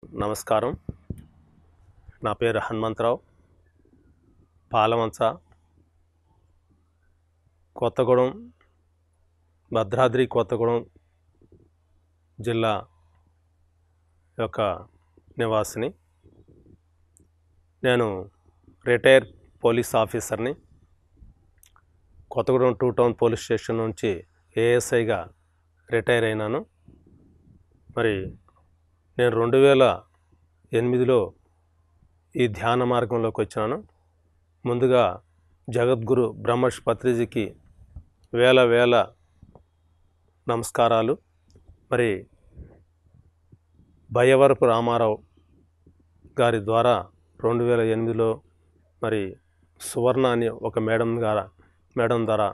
నమస్కారం. నా పేరు హనుమంతరావు. పాలవంచ, కొత్తగూడెం, భద్రాద్రి కొత్తగూడెం జిల్లా యొక్క నివాసిని. నేను రిటైర్ పోలీస్ ఆఫీసర్ని. కొత్తగూడెం 2 టౌన్ పోలీస్ స్టేషన్ నుంచి ఏఎస్ఐగా రిటైర్ అయినాను. మరి నేను 2008లో ఈ ధ్యాన మార్గంలోకి వచ్చినాను. ముందుగా జగద్గురు బ్రహ్మర్షి పత్రిజీకి వేల నమస్కారాలు. మరి బయ్యవరపు రామారావు గారి ద్వారా 2008లో మరి సువర్ణ అని ఒక మేడం ద్వారా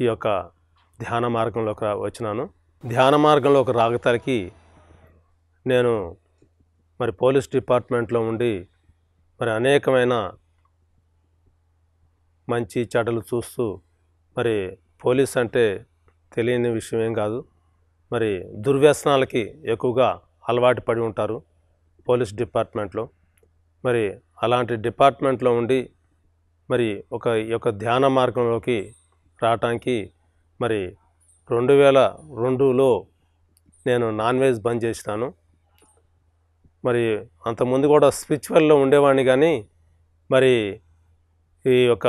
ఈ యొక్క ధ్యాన మార్గంలోకి వచ్చినాను. ధ్యాన మార్గంలోకి రాగతలకి నేను మరి పోలీస్ డిపార్ట్మెంట్లో ఉండి మరి అనేకమైన మంచి చెడ్డలు చూస్తూ, మరి పోలీస్ అంటే తెలియని విషయం ఏం కాదు. మరి దుర్వ్యసనాలకి ఎక్కువగా అలవాటు పడి ఉంటారు పోలీస్ డిపార్ట్మెంట్లో. మరి అలాంటి డిపార్ట్మెంట్లో ఉండి మరి ఈ యొక్క ధ్యాన మార్గంలోకి రావటానికి మరి 2002లో నేను నాన్ వెజ్ బంద్ చేసినాను. మరి అంతకుముందు కూడా స్పిరిచువల్లో ఉండేవాడిని, కానీ మరి ఈ యొక్క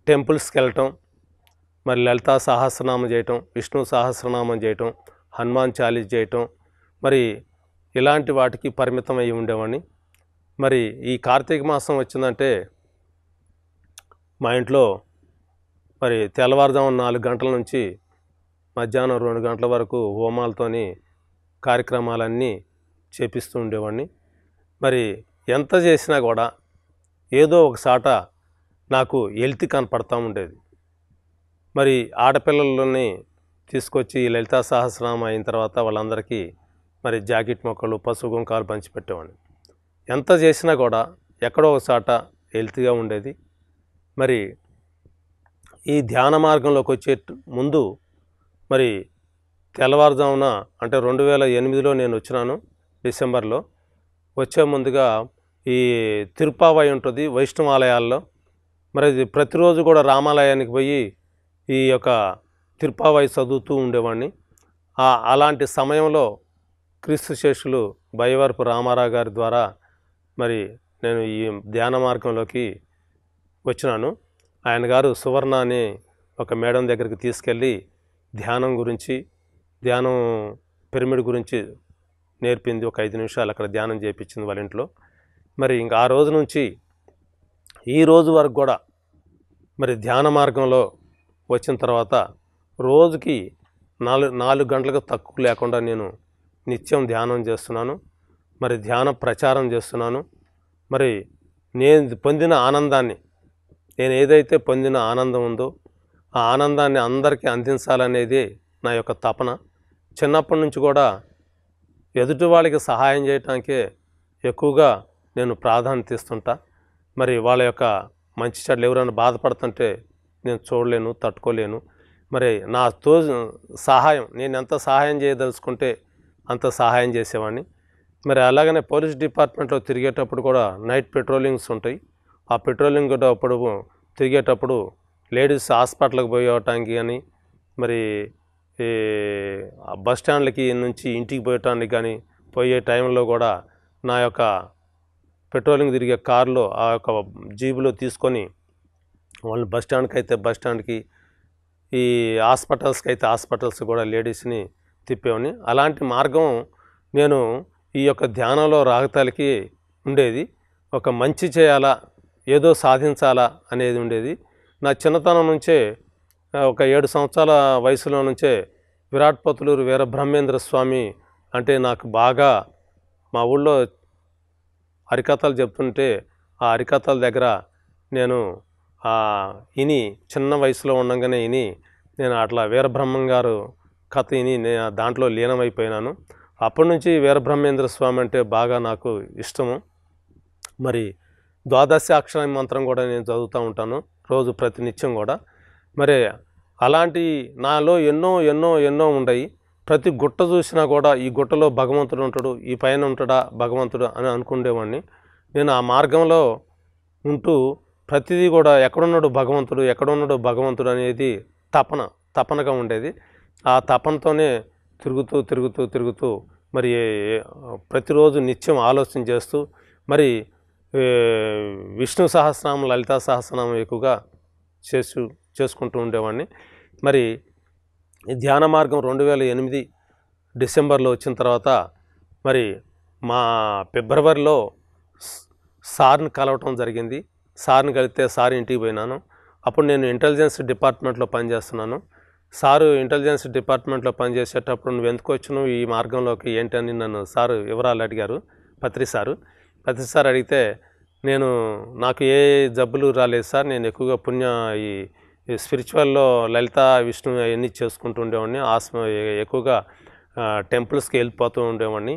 టెంపుల్స్కి వెళ్ళటం, మరి లలితా సహస్రనామం చేయటం, విష్ణు సహస్రనామం చేయటం, హనుమాన్ చాలీస్ చేయటం, మరి ఇలాంటి వాటికి పరిమితం అయ్యి ఉండేవాడిని. మరి ఈ కార్తీక మాసం వచ్చిందంటే మా ఇంట్లో మరి తెల్లవారుజామున 4 గంటల నుంచి మధ్యాహ్నం 2 గంటల వరకు హోమాలతోని కార్యక్రమాలన్నీ చేపిస్తూ ఉండేవాడిని. మరి ఎంత చేసినా కూడా ఏదో ఒక సాట నాకు హెల్త్ కనపడతా ఉండేది. మరి ఆడపిల్లలని తీసుకొచ్చి లలితా సహస్రనామం అయిన తర్వాత వాళ్ళందరికీ మరి జాకెట్ మొక్కలు, పసుపు కుంకాలు పంచిపెట్టేవాడిని. ఎంత చేసినా కూడా ఎక్కడో ఒక సాట హెల్త్గా ఉండేది. మరి ఈ ధ్యాన మార్గంలోకి వచ్చే ముందు మరి తెల్లవారుజామున అంటే 2008లో నేను వచ్చినాను. డిసెంబర్లో వచ్చే ముందుగా ఈ తిరుపావై ఉంటుంది వైష్ణవాలయాల్లో. మరి ఇది ప్రతిరోజు కూడా రామాలయానికి పోయి ఈ యొక్క తిరుపావై చదువుతూ ఉండేవాడిని. అలాంటి సమయంలో క్రీస్తు శేషులు బయ్యవరపు రామారావు గారి ద్వారా మరి నేను ఈ ధ్యాన మార్గంలోకి వచ్చినాను. ఆయన గారు సువర్ణ అనే ఒక మేడం దగ్గరికి తీసుకెళ్ళి ధ్యానం గురించి, ధ్యానం పిరమిడ్ గురించి నేర్పింది. ఒక 5 నిమిషాలు అక్కడ ధ్యానం చేయించింది వాళ్ళ ఇంట్లో. మరి ఇంకా ఆ రోజు నుంచి ఈ రోజు వరకు కూడా మరి ధ్యాన మార్గంలో వచ్చిన తర్వాత రోజుకి 4 గంటలకు తక్కువ లేకుండా నేను నిత్యం ధ్యానం చేస్తున్నాను. మరి ధ్యాన ప్రచారం చేస్తున్నాను. మరి నేను పొందిన ఆనందాన్ని, నేను ఏదైతే పొందిన ఆనందం ఉందో ఆ ఆనందాన్ని అందరికీ అందించాలనేది నా యొక్క తపన. చిన్నప్పటి నుంచి కూడా ఎదుటి వాళ్ళకి సహాయం చేయటానికే ఎక్కువగా నేను ప్రాధాన్యత ఇస్తుంటా. మరి వాళ్ళ యొక్క మంచి చెడ్డలు ఎవరైనా బాధపడుతుంటే నేను చూడలేను, తట్టుకోలేను. మరి నా సహాయం, నేను ఎంత సహాయం చేయదలుచుకుంటే అంత సహాయం చేసేవాడిని. మరి అలాగనే పోలీస్ డిపార్ట్మెంట్లో తిరిగేటప్పుడు కూడా నైట్ పెట్రోలింగ్స్ ఉంటాయి. ఆ పెట్రోలింగ్ అప్పుడు తిరిగేటప్పుడు లేడీస్ హాస్పిటల్కి పోయటానికి కానీ, మరి ఈ బస్ స్టాండ్లకి నుంచి ఇంటికి పోయటానికి కానీ పోయే టైంలో కూడా నా యొక్క పెట్రోలింగ్ తిరిగే కారులో, ఆ యొక్క జీబులో తీసుకొని వాళ్ళు బస్ స్టాండ్కి అయితే బస్ స్టాండ్కి, ఈ హాస్పిటల్స్కి అయితే హాస్పిటల్స్ కూడా లేడీస్ని తిప్పేవాడిని. అలాంటి మార్గం నేను ఈ యొక్క ధ్యానంలో రాగతాలకి ఉండేది. ఒక మంచి చేయాలా, ఏదో సాధించాలా అనేది ఉండేది. నా చిన్నతనం నుంచే ఒక 7 సంవత్సరాల వయసులో నుంచే విరాట్పతులూరు వీరబ్రహ్మేంద్ర స్వామి అంటే నాకు బాగా, మా ఊళ్ళో హరికథలు చెప్తుంటే ఆ హరికథల దగ్గర నేను చిన్న వయసులో ఉండగానే నేను అట్లా వీరబ్రహ్మం గారు కథ నేను దాంట్లో లీనమైపోయినాను. అప్పటి నుంచి వీరబ్రహ్మేంద్ర స్వామి అంటే బాగా నాకు ఇష్టము. మరి ద్వాదశాక్షర మంత్రం కూడా నేను చదువుతూ ఉంటాను రోజు ప్రతినిత్యం కూడా. మరి అలాంటి నాలో ఎన్నో ఉన్నాయి. ప్రతి గుట్ట చూసినా కూడా ఈ గుట్టలో భగవంతుడు ఉంటాడు, ఈ పైన ఉంటాడా భగవంతుడు అని అనుకునేవాడిని. నేను ఆ మార్గంలో ఉంటూ ప్రతిదీ కూడా ఎక్కడున్నాడు భగవంతుడు అనేది తపనగా ఉండేది. ఆ తపనతోనే తిరుగుతూ మరి ప్రతిరోజు నిత్యం ఆలోచన చేస్తూ మరి విష్ణు సహస్రనామం, లలితా సహస్రనామం ఎక్కువగా చేసుకుంటూ ఉండేవాడిని. మరి ఈ ధ్యాన మార్గం 2008 డిసెంబర్లో వచ్చిన తర్వాత మరి మా ఫిబ్రవరిలో సార్ని కలవటం జరిగింది. సార్ని కలిస్తే సార్ ఇంటికి పోయినాను. అప్పుడు నేను ఇంటెలిజెన్స్ డిపార్ట్మెంట్లో పనిచేస్తున్నాను. సారు ఇంటెలిజెన్స్ డిపార్ట్మెంట్లో పనిచేసేటప్పుడు నువ్వు ఎందుకు వచ్చినావు ఈ మార్గంలోకి ఏంటని నన్ను సారు వివరాలు అడిగారు. పత్రి సార్ అడిగితే నాకు ఏ జబ్బులు రాలేదు సార్, నేను ఎక్కువగా ఈ స్పిరిచువల్లో లలిత విష్ణు అవన్నీ చేసుకుంటూ ఉండేవాడిని. ఎక్కువగా టెంపుల్స్కి వెళ్ళిపోతూ ఉండేవాడిని.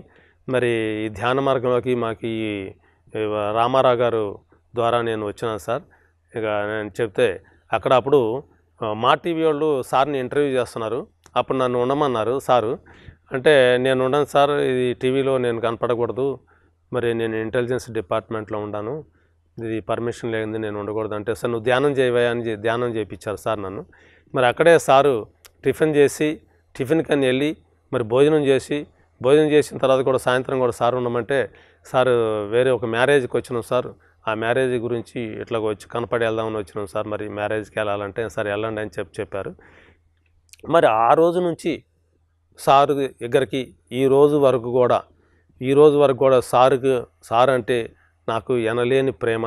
మరి ఈ ధ్యాన మార్గంలోకి మాకు ఈ రామారావు గారు ద్వారా నేను వచ్చినాను సార్. ఇక నేను చెప్తే అప్పుడు మా టీవీ వాళ్ళు సార్ని ఇంటర్వ్యూ చేస్తున్నారు. అప్పుడు నన్ను ఉండమన్నారు సారు. అంటే నేను ఉండను సార్, ఇది టీవీలో నేను కనపడకూడదు, మరి నేను ఇంటెలిజెన్స్ డిపార్ట్మెంట్లో ఉన్నాను, ఇది పర్మిషన్ లేనిది నేను ఉండకూడదు అంటే, సార్ నువ్వు ధ్యానం చేయవా అని ధ్యానం చేయించారు సార్ నన్ను. మరి అక్కడే సారు టిఫిన్కని వెళ్ళి మరి భోజనం చేసిన తర్వాత కూడా సాయంత్రం కూడా సార్ ఉండమంటే, సారు వేరే ఒక మ్యారేజ్కి వచ్చినాం సార్, ఆ మ్యారేజ్ గురించి ఇట్లా వచ్చి కనపడి వెళ్దామని వచ్చినాం సార్, మరి మ్యారేజ్కి వెళ్ళాలంటే సార్ వెళ్ళండి అని చెప్పారు. మరి ఆ రోజు నుంచి సారు దగ్గరికి ఈ రోజు వరకు కూడా సార్ అంటే నాకు ఎనలేని ప్రేమ.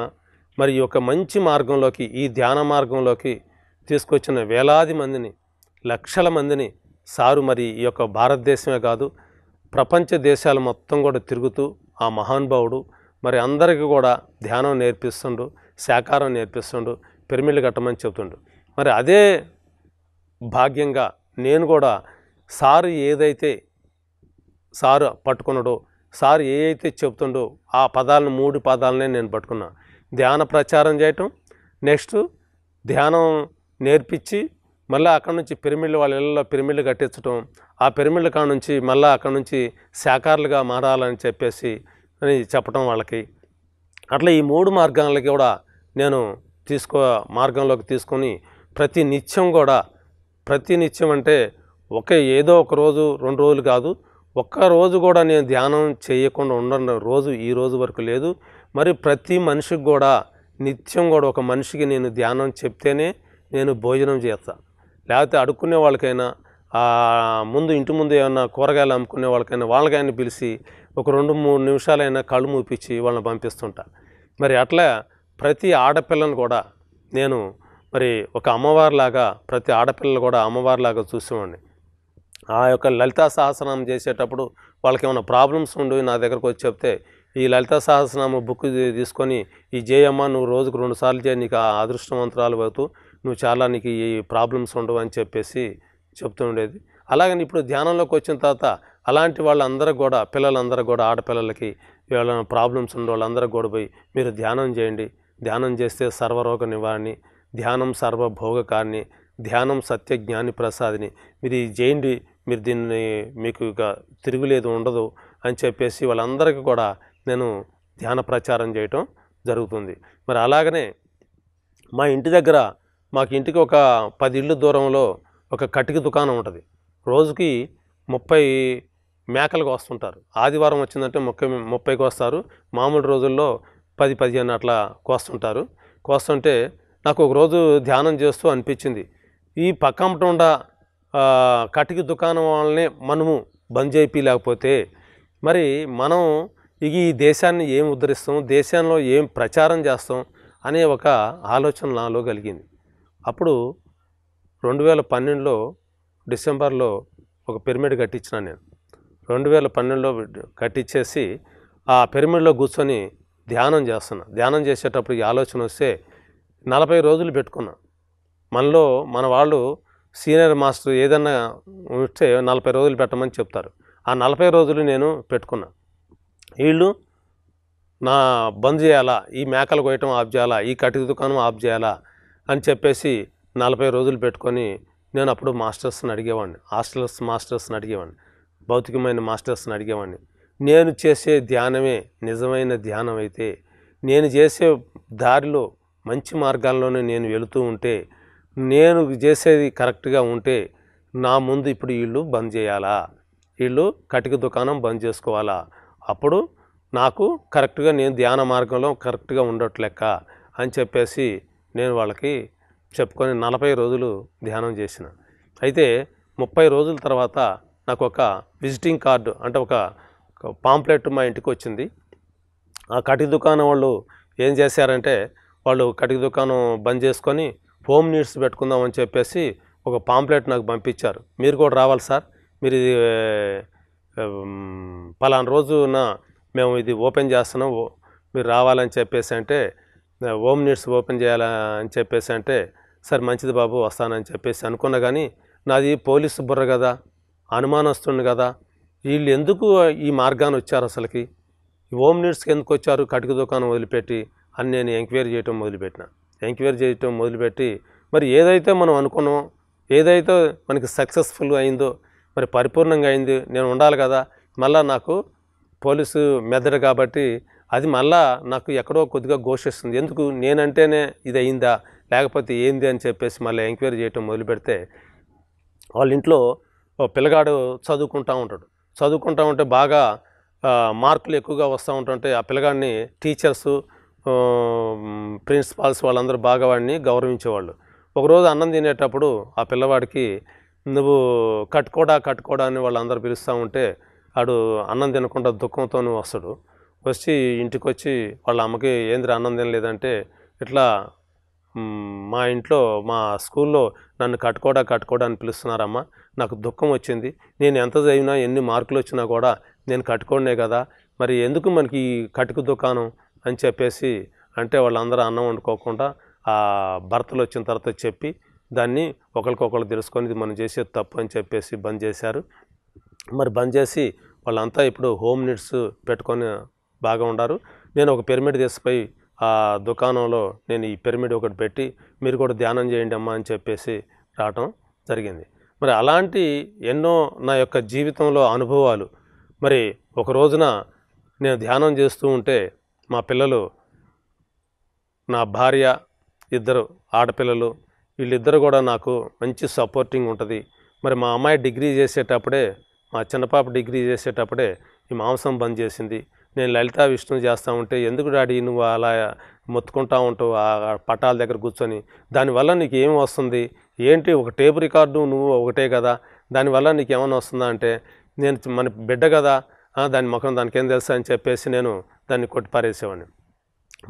మరి ఈ యొక్క మంచి మార్గంలోకి, ఈ ధ్యాన మార్గంలోకి తీసుకొచ్చిన వేలాది మందిని, లక్షల మందిని సారు మరి ఈ యొక్క భారతదేశమే కాదు ప్రపంచ దేశాలు మొత్తం కూడా తిరుగుతూ ఆ మహానుభావుడు మరి అందరికీ కూడా ధ్యానం నేర్పిస్తుండు, శాకారం నేర్పిస్తుండు, పిరమిడ్లు కట్టమని చెప్తుండు. మరి అదే భాగ్యంగా నేను కూడా సారు ఏదైతే సారు పట్టుకున్నాడో, సారు ఏదైతే చెప్తుండో ఆ 3 పదాలనే నేను పట్టుకున్నా. ధ్యాన ప్రచారం చేయటం, నెక్స్ట్ ధ్యానం నేర్పించి మళ్ళీ అక్కడ నుంచి పిరమిడ్లు వాళ్ళ ఇళ్ళలో పిరమిడ్లు కట్టించడం, ఆ పిరమిడ్ల కాడ నుంచి మళ్ళీ అక్కడ నుంచి శాకారులుగా మారాలని అని చెప్పడం వాళ్ళకి. అట్లా ఈ 3 మార్గాలకి కూడా నేను మార్గంలోకి తీసుకొని ప్రతి నిత్యం అంటే ఏదో ఒక రోజు 2 రోజులు కాదు, ఒక్క రోజు కూడా నేను ధ్యానం చేయకుండా ఉండని రోజు ఈ రోజు వరకు లేదు. మరి ప్రతి మనిషికి కూడా నిత్యం కూడా ఒక మనిషికి నేను ధ్యానం చెప్తేనే నేను భోజనం చేస్తాను. లేకపోతే అడుక్కునే వాళ్ళకైనా ముందు ఇంటి ముందు ఏమన్నా కూరగాయలు అమ్ముకునే వాళ్ళకైనా పిలిచి ఒక 2-3 నిమిషాలైనా కళ్ళు మూపించి వాళ్ళని పంపిస్తుంటా. మరి అట్లా ప్రతి ఆడపిల్లను కూడా నేను మరి ఒక అమ్మవారిలాగా, ప్రతి ఆడపిల్లలు కూడా అమ్మవారిలాగా చూసేవాడిని. ఆ యొక్క లలితా సహస్రనామం చేసేటప్పుడు వాళ్ళకి ఏమైనా ప్రాబ్లమ్స్ ఉండి నా దగ్గరకు వచ్చి చెప్తే, ఈ లలితా సహస్రనామం బుక్ తీసుకొని ఈ జయమ్మ నువ్వు రోజుకు 2 సార్లు చేయి, నీకు ఆ అదృష్టవంతురాలు అవుతూ నువ్వు చాలా నీకు ఈ ప్రాబ్లమ్స్ ఉండవు అని చెప్తూ ఉండేది. అలాగని ఇప్పుడు ధ్యానంలోకి వచ్చిన తర్వాత అలాంటి వాళ్ళందరూ కూడా, పిల్లలందరూ కూడా, ఆడపిల్లలకి ఏమైనా ప్రాబ్లమ్స్ ఉండే వాళ్ళందరూ కూడా పోయి మీరు ధ్యానం చేయండి, ధ్యానం చేస్తే సర్వరోగ నివారణి, ధ్యానం సర్వభోగకారిణి, ధ్యానం సత్య జ్ఞాని ప్రసాదిని, మీరు ఇది చేయండి, మీరు దీన్ని మీకు ఇక తిరుగులేదు ఉండదు అని వాళ్ళందరికీ కూడా నేను ధ్యాన ప్రచారం చేయటం జరుగుతుంది. మరి అలాగనే మా ఇంటి దగ్గర, మాకు ఇంటికి ఒక 10 ఇళ్ళు దూరంలో ఒక కటిక దుకాణం ఉంటుంది. రోజుకి 30 మేకలకు వస్తుంటారు. ఆదివారం వచ్చిందంటే 30 కోస్తారు. మామూలు రోజుల్లో 10-15 అట్లా కోస్తుంటే నాకు ఒక రోజు ధ్యానం చేస్తూ అనిపించింది, ఈ పక్కమట ఉండ కటిక దుకాణం వాళ్ళని మనము బంద్ చేయలేకపోతే మరి మనం ఈ దేశాన్ని ఏం ఉద్ధరిస్తాం, దేశంలో ఏం ప్రచారం చేస్తాం అనే ఒక ఆలోచన నాలో కలిగింది. అప్పుడు 2012లో డిసెంబర్లో ఒక పిరమిడ్ కట్టించిన నేను. 2012లో కట్టించేసి ఆ పిరమిడ్లో కూర్చొని ధ్యానం చేస్తున్నా. ధ్యానం చేసేటప్పుడు ఈ ఆలోచన వస్తే 40 రోజులు పెట్టుకున్నా. మన వాళ్ళు సీనియర్ మాస్టర్ ఏదన్నా ఉంటే 40 రోజులు పెట్టమని చెప్తారు. ఆ 40 రోజులు నేను పెట్టుకున్నా. వీళ్ళు నా బంద్ చేయాలా, ఈ మేకలు కోయటం ఆఫ్ చేయాలా, ఈ కటిక దుకాణం ఆఫ్ చేయాలా అని 40 రోజులు పెట్టుకొని నేను అప్పుడు మాస్టర్స్ని అడిగేవాడిని, మాస్టర్స్ని అడిగేవాడిని, భౌతికమైన మాస్టర్స్ని అడిగేవాడిని. నేను చేసే ధ్యానమే నిజమైన ధ్యానం అయితే, నేను చేసే దారిలో మంచి మార్గాల్లోనే నేను వెళుతూ ఉంటే, నేను చేసేది కరెక్ట్గా ఉంటే, నా ముందు ఇప్పుడు వీళ్ళు బంద్ చేయాలా, వీళ్ళు కటిక దుకాణం బంద్ చేసుకోవాలా, అప్పుడు నాకు కరెక్ట్గా నేను ధ్యాన మార్గంలో కరెక్ట్గా ఉండట్లెక్క అని చెప్పేసి నేను వాళ్ళకి చెప్పుకొని 40 రోజులు ధ్యానం చేసిన. అయితే 30 రోజుల తర్వాత నాకు ఒక విజిటింగ్ కార్డు అంటే ఒక పాంప్లెట్ మా ఇంటికి వచ్చింది. ఆ కటిక దుకాణం వాళ్ళు ఏం చేశారంటే, వాళ్ళు కటిక దుకాణం బంద్ చేసుకొని హోమ్ నీడ్స్ పెట్టుకుందామని చెప్పేసి ఒక పాంప్లెట్ నాకు పంపించారు. మీరు కూడా రావాలి సార్, మీరు ఇది పలానా రోజున మేము ఇది ఓపెన్ చేస్తున్నాం, మీరు రావాలని చెప్పేసి అంటే, హోమ్ నీడ్స్ ఓపెన్ చేయాలని చెప్పేసి అంటే, సరే మంచిది బాబు వస్తానని చెప్పేసి అనుకున్నా. కానీ నాది పోలీసు బుర్ర కదా, అనుమానస్తుంది కదా, వీళ్ళు ఎందుకు ఈ మార్గాన్ని వచ్చారు, అసలుకి హోమ్ నీడ్స్కి ఎందుకు వచ్చారు కటిక దుకాణం వదిలిపెట్టి అని నేను ఎంక్వైరీ చేయటం మొదలుపెట్టి మరి ఏదైతే మనం అనుకున్నామో, ఏదైతే మనకి సక్సెస్ఫుల్ అయిందో, మరి పరిపూర్ణంగా అయింది, నేను ఉండాలి కదా. మళ్ళీ నాకు పోలీసు మెదడు కాబట్టి అది మళ్ళా నాకు ఎక్కడో కొద్దిగా ఘోషిస్తుంది, ఎందుకు నేనంటేనే ఇది అయిందా లేకపోతే ఏంది అని చెప్పేసి మళ్ళీ ఎంక్వైరీ చేయటం మొదలు పెడితే, వాళ్ళ ఇంట్లో పిల్లగాడు చదువుకుంటూ ఉంటే బాగా మార్కులు ఎక్కువగా వస్తూ ఉంటుంటే ఆ పిల్లగాడిని టీచర్సు ప్రిన్సిపాల్స్ వాళ్ళందరూ బాగా వాడిని గౌరవించేవాళ్ళు. ఒకరోజు అన్నం తినేటప్పుడు ఆ పిల్లవాడికి నువ్వు కట్టుకోడా అని వాళ్ళందరూ పిలుస్తూ ఉంటే, వాడు అన్నం తినకుండా దుఃఖంతో వస్తాడు. వచ్చి ఇంటికి వచ్చి వాళ్ళ అమ్మకి ఏంద్ర అన్నం తినలేదంటే, ఇట్లా మా ఇంట్లో మా స్కూల్లో నన్ను కట్టుకోడా అని పిలుస్తున్నారమ్మా, నాకు దుఃఖం వచ్చింది, నేను ఎంత చదివినా ఎన్ని మార్కులు వచ్చినా కూడా నేను కట్టుకోనే కదా, మరి ఎందుకు మనకి ఈ కటుకు దుకాణం అని చెప్పేసి అంటే, వాళ్ళందరూ అన్నం వండుకోకుండా ఆ భర్తలు వచ్చిన తర్వాత చెప్పి దాన్ని ఒకరికొకరు తెలుసుకొని ఇది మనం చేసేది తప్పు అని చెప్పేసి బంద్ చేశారు. మరి బంద్ చేసి వాళ్ళంతా ఇప్పుడు హోమ్ నీడ్స్ పెట్టుకొని బాగా ఉండారు. నేను ఒక పిరమిడ్ తీసుకుపోయి ఆ దుకాణంలో నేను ఈ పిరమిడ్ ఒకటి పెట్టి మీరు కూడా ధ్యానం చేయండి అమ్మా అని చెప్పేసి రావటం జరిగింది. మరి అలాంటి ఎన్నో నా యొక్క జీవితంలో అనుభవాలు. మరి ఒక రోజున నేను ధ్యానం చేస్తూ ఉంటే మా పిల్లలు, నా భార్య, 2 ఆడపిల్లలు, వీళ్ళిద్దరు కూడా నాకు మంచి సపోర్టింగ్ ఉంటుంది. మరి మా అమ్మాయి డిగ్రీ చేసేటప్పుడే, మా చిన్నపాప డిగ్రీ చేసేటప్పుడే ఈ మాంసం బంద్ చేసింది. నేను లలితా విష్ణు చేస్తూ ఉంటే, ఎందుకు డాడీ నువ్వు అలా మొత్తుకుంటూ ఉంటావు ఆ పటాల దగ్గర కూర్చొని, దానివల్ల నీకు ఏం వస్తుంది ఏంటి, ఒక టేప్ రికార్డు నువ్వు ఒకటే కదా, దానివల్ల నీకు ఏమైనా వస్తుందా అంటే, నేను మన బిడ్డ కదా, దాని ముఖం దానికేం తెలుసా అని చెప్పేసి నేను దాన్ని కొట్టిపారేసేవాడిని.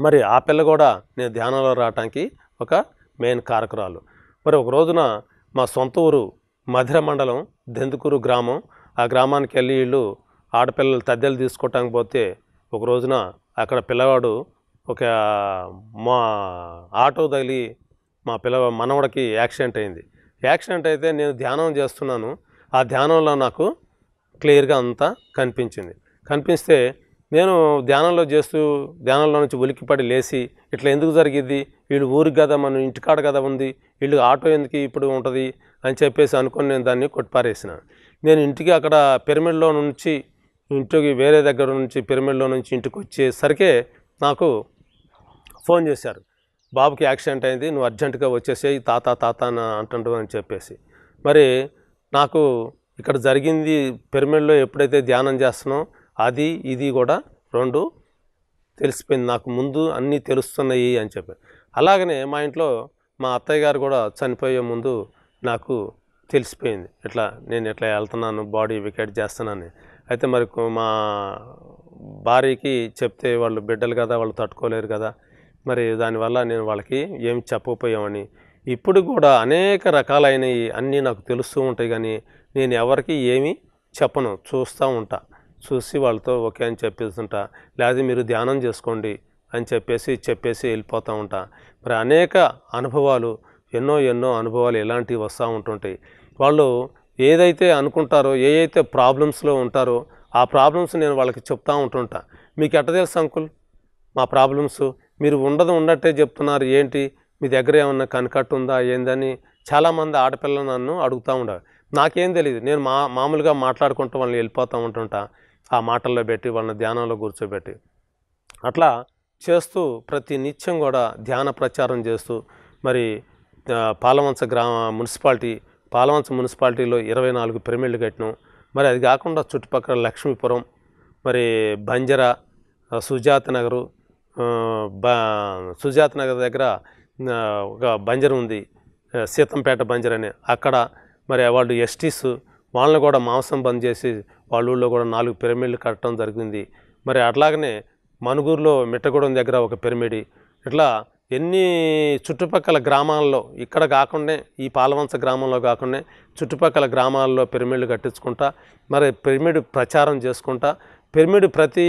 మరి ఆ పిల్ల కూడా నేను ధ్యానంలో రావడానికి ఒక మెయిన్ కారకురాలు. మరి ఒక రోజున మా సొంత ఊరు మధిర మండలం దెందుకూరు గ్రామం, ఆ గ్రామానికి వెళ్ళి వీళ్ళు ఆడపిల్లలు తద్దెలు తీసుకోవటానికి పోతే, ఒక రోజున అక్కడ పిల్లవాడు ఒక మా ఆటో తగిలి మా మనవడికి యాక్సిడెంట్ అయింది. యాక్సిడెంట్ అయితే నేను ధ్యానం చేస్తున్నాను, ఆ ధ్యానంలో నాకు క్లియర్గా అంతా కనిపిస్తే నేను ధ్యానంలో నుంచి ఉలిక్కిపడి లేచి, ఇట్లా ఎందుకు జరిగిద్ది, వీళ్ళు ఊరికి కదా మన ఇంటికాడ కదా ఉంది, వీళ్ళు ఆటో ఎందుకు ఇప్పుడు ఉంటుంది అని చెప్పేసి అనుకొని నేను దాన్ని కొట్టిపారేసిన. నేను ఇంటికి అక్కడ పిరమిడ్లో నుంచి ఇంటికి వేరే దగ్గర నుంచి పిరమిడ్లో నుంచి ఇంటికి వచ్చేసరికే నాకు ఫోన్ చేశారు, బాబుకి యాక్సిడెంట్ అయింది, నువ్వు అర్జెంటుగా వచ్చేసేయి, తాత అంటుంటావు అని చెప్పేసి. మరి నాకు ఇక్కడ జరిగింది పిరమిడ్లో ఎప్పుడైతే ధ్యానం చేస్తున్నానో అది ఇది కూడా 2 తెలిసిపోయింది, నాకు ముందు అన్నీ తెలుస్తున్నాయి అని చెప్పి. అలాగనే మా ఇంట్లో మా అత్తయ్య గారు కూడా చనిపోయే ముందు నాకు తెలిసిపోయింది, నేను ఎట్లా వెళ్తున్నాను, బాడీ వికెట్ చేస్తున్నాను. అయితే మరి మా భార్యకి చెప్తే వాళ్ళు బిడ్డలు కదా, వాళ్ళు తట్టుకోలేరు కదా, మరి దానివల్ల నేను వాళ్ళకి ఏమి చెప్పకపోయామని. ఇప్పుడు కూడా అనేక రకాలైనవి అన్నీ నాకు తెలుస్తూ ఉంటాయి, కానీ నేను ఎవరికి ఏమీ చెప్పను, చూసి వాళ్ళతో ఓకే అని చెప్పేస్తుంటా, లేదా మీరు ధ్యానం చేసుకోండి అని చెప్పేసి వెళ్ళిపోతూ ఉంటా. మరి అనేక అనుభవాలు, ఎన్నో అనుభవాలు ఇలాంటివి వస్తూ ఉంటుంటాయి. వాళ్ళు ఏదైతే అనుకుంటారో, ఏదైతే ప్రాబ్లమ్స్లో ఉంటారో ఆ ప్రాబ్లమ్స్ నేను వాళ్ళకి చెప్తూ ఉంటుంటా. మీకు ఎట్ట తెలుసు అంకుల్ మా ప్రాబ్లమ్స్, మీరు ఉన్నట్టే చెప్తున్నారు, ఏంటి మీ దగ్గర ఏమన్నా కనికట్టు ఉందా ఏందని చాలామంది ఆడపిల్లలు నన్ను అడుగుతూ ఉండేవారు. నాకేం తెలియదు. నేను మామూలుగా మాట్లాడుకుంటూ వాళ్ళని వెళ్ళిపోతూ ఉంటుంటా, ఆ మాటల్లో పెట్టి వాళ్ళని ధ్యానంలో కూర్చోబెట్టి అట్లా చేస్తూ ప్రతి నిత్యం కూడా ధ్యాన ప్రచారం చేస్తూ మరి పాలవంచ పాలవంచ మున్సిపాలిటీలో 24 పిరమిడ్లు కట్టినాం. మరి అది కాకుండా చుట్టుపక్కల లక్ష్మీపురం, మరి బంజరా, సుజాత నగరు, సుజాత నగర్ దగ్గర ఒక బంజర్ ఉంది, సీతంపేట బంజర్ అని, అక్కడ మరి వాళ్ళు ఎస్టీస్ వాళ్ళని కూడా మాంసం బంద్ చేసి వాళ్ళ ఊళ్ళో కూడా 4 పిరమిడ్లు కట్టడం జరిగింది. మరి అట్లాగనే మనుగూరులో మిట్టగూడెం దగ్గర ఒక పిరమిడ్, ఇట్లా ఎన్ని చుట్టుపక్కల గ్రామాల్లో ఇక్కడ కాకుండా ఈ పాలవంచ గ్రామంలో కాకుండా చుట్టుపక్కల గ్రామాల్లో పిరమిడ్లు కట్టించుకుంటా మరి పిరమిడ్ ప్రచారం చేసుకుంటా ప్రతి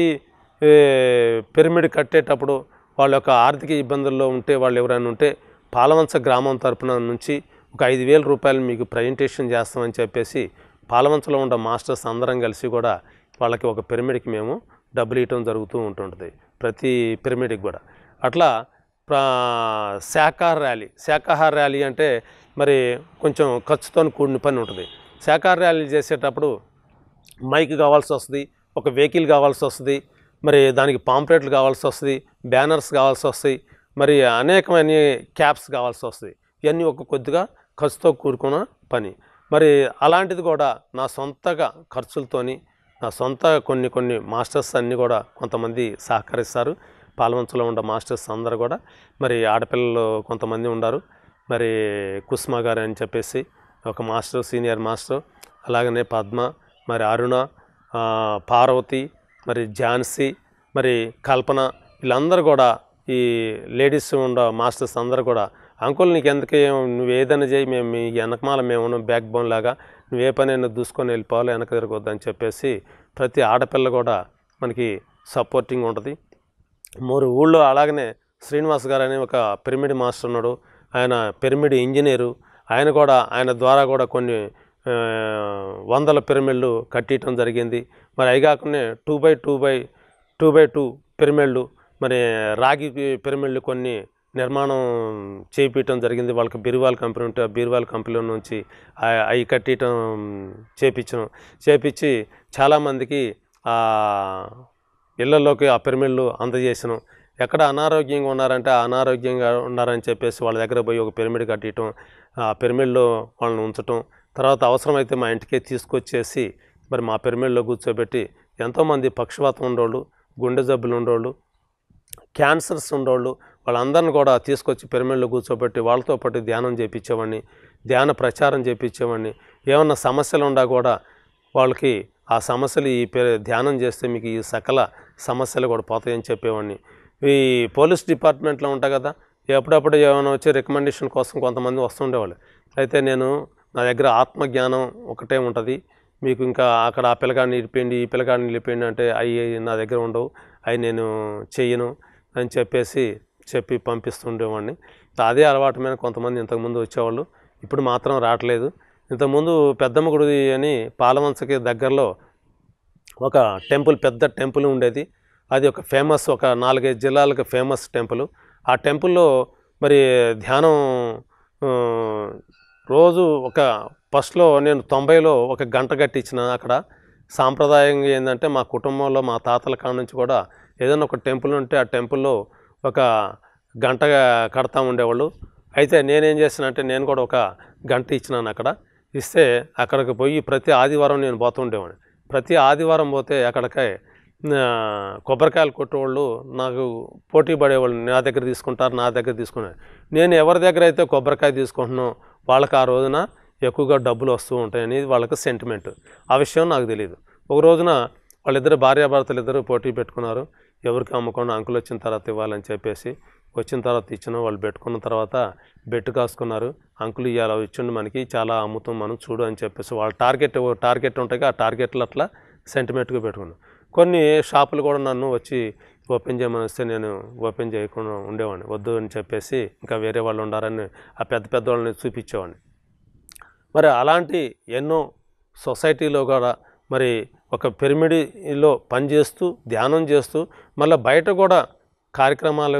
పిరమిడ్ కట్టేటప్పుడు వాళ్ళ యొక్క ఆర్థిక ఇబ్బందుల్లో ఉంటే వాళ్ళు ఎవరైనా ఉంటే పాలవంచ గ్రామం తరపున నుంచి ఒక 5,000 రూపాయలు మీకు ప్రజెంటేషన్ చేస్తామని చెప్పేసి పాలవంచలో ఉన్న మాస్టర్స్ అందరం కలిసి కూడా వాళ్ళకి ఒక పిరమిడ్కి మేము డబ్బులు ఇవ్వడం జరుగుతూ ఉంటుంటుంది, ప్రతి పిరమిడ్కి కూడా. అట్లా శాకాహార ర్యాలీ అంటే మరి కొంచెం ఖర్చుతో కూడిన పని ఉంటుంది. శాకాహార ర్యాలీ చేసేటప్పుడు మైక్ కావాల్సి వస్తుంది, ఒక వెహికల్ కావాల్సి వస్తుంది, మరి దానికి పాంప్లెట్లు కావాల్సి వస్తుంది, బ్యానర్స్ కావాల్సి వస్తాయి, మరి అనేకమైన క్యాప్స్ కావాల్సి వస్తుంది. ఇవన్నీ ఒక కొద్దిగా ఖర్చుతో కూడుకున్న పని. మరి అలాంటిది కూడా నా సొంతగా ఖర్చులతోని నా సొంత కొన్ని మాస్టర్స్ అన్నీ కూడా కొంతమంది సహకరిస్తారు. పాలవంచలో ఉన్న మాస్టర్స్ అందరూ కూడా మరి ఆడపిల్లలు కొంతమంది ఉన్నారు. మరి కుస్మా గారు అని చెప్పేసి ఒక మాస్టర్, సీనియర్ మాస్టర్, అలాగనే పద్మ, మరి అరుణ, పార్వతి, మరి ఝాన్సీ, మరి కల్పన, వీళ్ళందరూ కూడా ఈ లేడీస్ ఉన్న మాస్టర్స్ అందరూ కూడా అంకుల్ నీకు ఎందుకు నువ్వు ఏదైనా చేయి, మేము మీ వెనకమాల మేము ఉన్నాం బ్యాక్ బోన్ లాగా, నువ్వు ఏ పనైనా దూసుకొని వెళ్ళిపోవాలి, వెనక తిరగొద్దు అని చెప్పేసి ప్రతి ఆడపిల్ల కూడా మనకి సపోర్టింగ్ ఉంటుంది. ఊళ్ళో అలాగనే శ్రీనివాస్ గారు అనే ఒక పిరమిడ్ మాస్టర్ ఉన్నాడు, ఆయన పిరమిడ్ ఇంజనీరు. ఆయన ద్వారా కూడా కొన్ని 100 పిరమిడ్లు కట్టియటం జరిగింది. మరి అవి కాకుండా 2x2 పిరమిడ్లు, మరి రాగి పిరమిడ్లు కొన్ని నిర్మాణం చేయించడం జరిగింది. వాళ్ళకి బీరువాల్ కంపెనీ ఉంటే ఆ బీరువాల్ కంపెనీలో నుంచి అవి కట్టియటం చేపించి చాలామందికి ఇళ్లలోకి ఆ పిరమిడ్లు అందజేసినాం. ఎక్కడ అనారోగ్యంగా ఉన్నారని చెప్పేసి వాళ్ళ దగ్గర పోయి ఒక పిరమిడ్ కట్టడం, ఆ పిరమిడ్లో వాళ్ళని ఉంచటం, తర్వాత అవసరమైతే మా ఇంటికే తీసుకొచ్చేసి మరి మా పిరమిడ్లో కూర్చోబెట్టి ఎంతోమంది పక్షవాతం ఉండేవాళ్ళు, గుండె జబ్బులు ఉండేవాళ్ళు, క్యాన్సర్స్ ఉండేవాళ్ళు, వాళ్ళందరిని కూడా తీసుకొచ్చి పిరమిడ్లో కూర్చోబెట్టి వాళ్ళతో పాటు ధ్యానం చేయించేవాడిని, ధ్యాన ప్రచారం చేయించేవాడిని. ఏమన్నా సమస్యలు ఉన్నా కూడా వాళ్ళకి ఆ సమస్యలు ధ్యానం చేస్తే మీకు ఈ సకల సమస్యలు కూడా పోతాయని చెప్పేవాడిని. ఈ పోలీస్ డిపార్ట్మెంట్లో ఉంటాయి కదా, ఎప్పుడప్పుడు ఏమైనా వచ్చి రికమెండేషన్ కోసం కొంతమంది వస్తుండేవాళ్ళు. అయితే నా దగ్గర ఆత్మజ్ఞానం ఒకటే ఉంటుంది, మీకు ఇంకా అక్కడ ఆ పిల్లగాడిని నిలిపేయండి, ఈ పిల్లగాడిని నిలిపేయండి అంటే అవి నా దగ్గర ఉండవు, అవి నేను చెయ్యను అని చెప్పి పంపిస్తుండేవాడిని. అదే అలవాటు మీద కొంతమంది ఇంతకుముందు వచ్చేవాళ్ళు, ఇప్పుడు మాత్రం రావట్లేదు. ఇంతకుముందు పెద్దమ్మ గుడి అని పాలవంచకి దగ్గరలో ఒక టెంపుల్, పెద్ద టెంపుల్ ఉండేది. అది ఒక ఫేమస్, ఒక 4-5 జిల్లాలకు ఫేమస్ టెంపుల్. ఆ టెంపుల్లో మరి ధ్యానం రోజు ఫస్ట్లో నేను 90లో ఒక గంట కట్టించిన. అక్కడ సాంప్రదాయంగా ఏంటంటే మా కుటుంబంలో మా తాతల కాడ నుంచి కూడా ఏదైనా ఒక టెంపుల్ ఉంటే ఆ టెంపుల్లో ఒక గంట కడతా ఉండేవాళ్ళు. అయితే నేనేం చేసినంటే నేను కూడా ఒక గంట ఇచ్చినాను. అక్కడ ఇస్తే అక్కడికి పోయి ప్రతి ఆదివారం నేను పోతుండేవాడిని. ప్రతి ఆదివారం పోతే అక్కడికి కొబ్బరికాయలు కొట్టేవాళ్ళు నాకు పోటీ పడేవాళ్ళు, నా దగ్గర తీసుకున్నారు. నేను ఎవరి దగ్గర అయితే కొబ్బరికాయ తీసుకుంటున్నానో వాళ్ళకి ఆ రోజున ఎక్కువగా డబ్బులు వస్తూ ఉంటాయని వాళ్ళకి సెంటిమెంట్. ఆ విషయం నాకు తెలియదు. ఒక రోజున వాళ్ళిద్దరు భార్యాభర్తలు ఇద్దరు పోటీ పెట్టుకున్నారు, ఎవరికి అమ్మకుండా అంకులు వచ్చిన తర్వాత ఇవ్వాలని చెప్పేసి. వచ్చిన తర్వాత ఇచ్చిన వాళ్ళు పెట్టుకున్న తర్వాత బెట్టు కాసుకున్నారు, అంకులు ఇవాళ ఇచ్చిండు మనకి, చాలా అమ్ముతాం మనం చూడు అని చెప్పేసి వాళ్ళ టార్గెట్ ఉంటాయి, ఆ టార్గెట్లు అట్లా సెంటిమెంట్గా పెట్టుకున్నాను. కొన్ని షాపులు కూడా నన్ను వచ్చి ఓపెన్ చేయమని వస్తే నేను ఓపెన్ చేయకుండా ఉండేవాడిని, వద్దు అని చెప్పేసి ఇంకా వేరే వాళ్ళు ఉండారని ఆ పెద్ద వాళ్ళని చూపించేవాడిని. మరి అలాంటి ఎన్నో సొసైటీలో కూడా మరి ఒక పిరమిడ్లో పనిచేస్తూ ధ్యానం చేస్తూ మళ్ళీ బయట కూడా కార్యక్రమాలు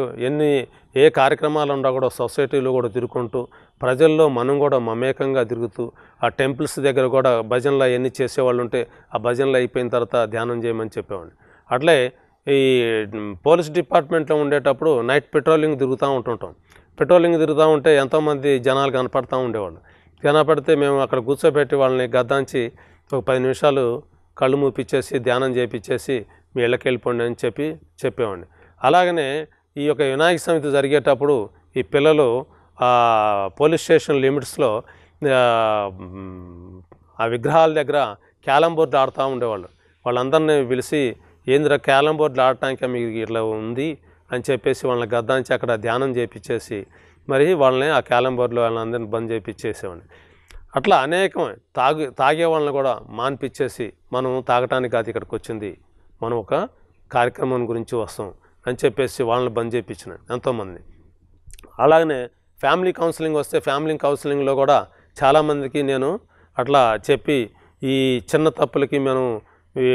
ఏ కార్యక్రమాలు ఉన్నా కూడా సొసైటీలో కూడా తిరుగుకుంటూ ప్రజల్లో మనం కూడా మమేకంగా తిరుగుతూ ఆ టెంపుల్స్ దగ్గర కూడా భజనలు ఎన్ని చేసేవాళ్ళు ఉంటే ఆ భజనలు అయిపోయిన తర్వాత ధ్యానం చేయమని చెప్పేవాడిని. అట్లే ఈ పోలీస్ డిపార్ట్మెంట్లో ఉండేటప్పుడు నైట్ పెట్రోలింగ్ తిరుగుతూ ఉంటుంటాం. పెట్రోలింగ్ తిరుగుతూ ఉంటే ఎంతోమంది జనాలు కనపడుతూ ఉండేవాళ్ళు. కనపడితే మేము అక్కడ కూర్చోబెట్టి వాళ్ళని గద్దాంచి ఒక 10 నిమిషాలు కళ్ళు మూపిచ్చేసి ధ్యానం చేయించేసి మీ ఇళ్ళకి వెళ్ళిపోండి అని చెప్పేవాడిని. అలాగనే ఈ యొక్క వినాయక చవితి జరిగేటప్పుడు ఈ పిల్లలు పోలీస్ స్టేషన్ లిమిట్స్లో ఆ విగ్రహాల దగ్గర క్యారమ్ బోర్డు ఆడుతూ ఉండేవాళ్ళు. వాళ్ళందరినీ పిలిచి ఏంద్రా క్యారమ్ బోర్డులు ఆడటానికి మీకు ఇట్లా ఉంది అని చెప్పేసి వాళ్ళని గద్దాంచి అక్కడ ధ్యానం చేయించేసి మరి వాళ్ళని ఆ క్యారమ్ బోర్డులో వాళ్ళందరినీ బంద్ చేయించేసేవాడిని. అట్లా అనేకం తాగే వాళ్ళని కూడా మాన్పించేసి మనం తాగటానికి కాదు ఇక్కడికి వచ్చింది, మనం ఒక కార్యక్రమం గురించి వస్తాం అని చెప్పేసి వాళ్ళని బంద్ చేయించిన ఎంతోమంది. అలాగనే ఫ్యామిలీ కౌన్సిలింగ్ వస్తే ఫ్యామిలీ కౌన్సిలింగ్లో కూడా చాలామందికి నేను అట్లా చెప్పి ఈ చిన్న తప్పులకి మనం ఈ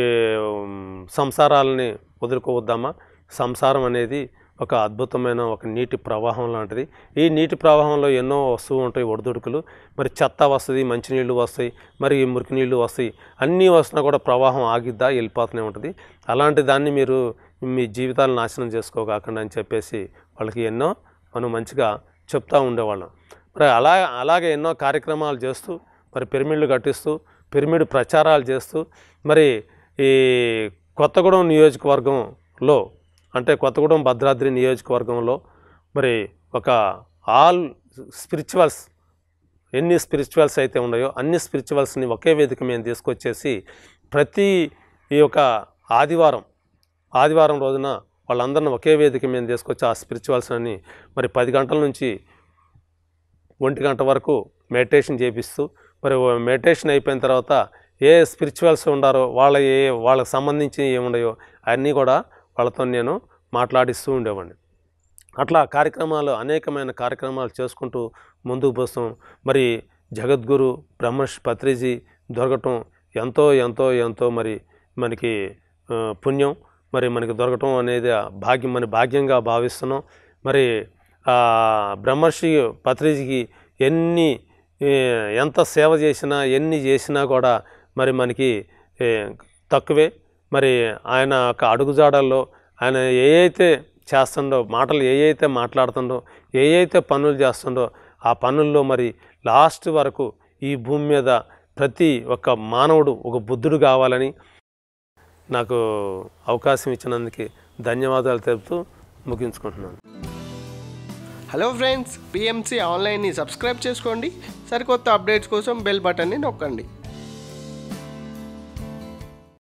సంసారాలని వదులుకోవద్దామా, సంసారం అనేది ఒక అద్భుతమైన ఒక నీటి ప్రవాహం లాంటిది. ఈ నీటి ప్రవాహంలో ఎన్నో వస్తూ ఉంటాయి ఒడిదుడుకులు. మరి చెత్త వస్తుంది, మంచినీళ్ళు వస్తాయి, మరి మురికి నీళ్ళు వస్తాయి. అన్నీ వస్తున్నా కూడా ప్రవాహం ఆగిద్దా వెళ్ళిపోతూనే ఉంటుంది. అలాంటి దాన్ని మీరు మీ జీవితాలను నాశనం చేసుకోకాకుండా అని చెప్పేసి వాళ్ళకి ఎన్నో మనం మంచిగా చెప్తూ ఉండేవాళ్ళం. మరి అలాగే ఎన్నో కార్యక్రమాలు చేస్తూ మరి పిరమిడ్లు కట్టిస్తూ పిరమిడ్ ప్రచారాలు చేస్తూ మరి ఈ కొత్తగూడెం నియోజకవర్గంలో అంటే కొత్తగూడెం భద్రాద్రి నియోజకవర్గంలో మరి ఒక ఆల్ స్పిరిచువల్స్ ఎన్ని స్పిరిచువల్స్ అయితే ఉన్నాయో అన్ని స్పిరిచువల్స్ని ఒకే వేదిక మీద తీసుకొచ్చేసి ప్రతి ఈ యొక్క ఆదివారం రోజున వాళ్ళందరిని ఒకే వేదిక మీద తీసుకొచ్చి ఆ స్పిరిచువల్స్ అని మరి 10 గంటల నుంచి 1 గంట వరకు మెడిటేషన్ చేపిస్తూ మరి మెడిటేషన్ అయిపోయిన తర్వాత ఏ స్పిరిచువల్స్ ఉండారో వాళ్ళకి సంబంధించి ఏమున్నాయో అన్నీ కూడా వాళ్ళతో నేను మాట్లాడిస్తూ ఉండేవాడిని. అట్లా అనేకమైన కార్యక్రమాలు చేసుకుంటూ ముందుకు పోస్తాం. మరి జగద్గురు బ్రహ్మర్షి పత్రిజీ దొరకటం ఎంతో ఎంతో ఎంతో మరి మనకి పుణ్యం, మరి మనకి దొరకటం అనేది భాగ్యంగా భావిస్తున్నాం. మరి బ్రహ్మర్షి పత్రిజీకి ఎంత సేవ చేసినా ఎన్ని చేసినా కూడా మరి మనకి తక్కువే. మరి ఆయన ఒక అడుగుజాడల్లో ఆయన ఏవైతే చేస్తుండో, మాటలు ఏవైతే మాట్లాడుతుండో, ఏవైతే పనులు చేస్తుండో ఆ పనుల్లో మరి లాస్ట్ వరకు ఈ భూమి మీద ప్రతి ఒక్క మానవుడు ఒక బుద్ధుడు కావాలని నాకు అవకాశం ఇచ్చినందుకు ధన్యవాదాలు తెలుపుతూ ముగించుకుంటున్నాను. హలో ఫ్రెండ్స్, పిఎంసి ఆన్లైన్ని సబ్స్క్రైబ్ చేసుకోండి. సరికొత్త అప్డేట్స్ కోసం బెల్ బటన్ని నొక్కండి.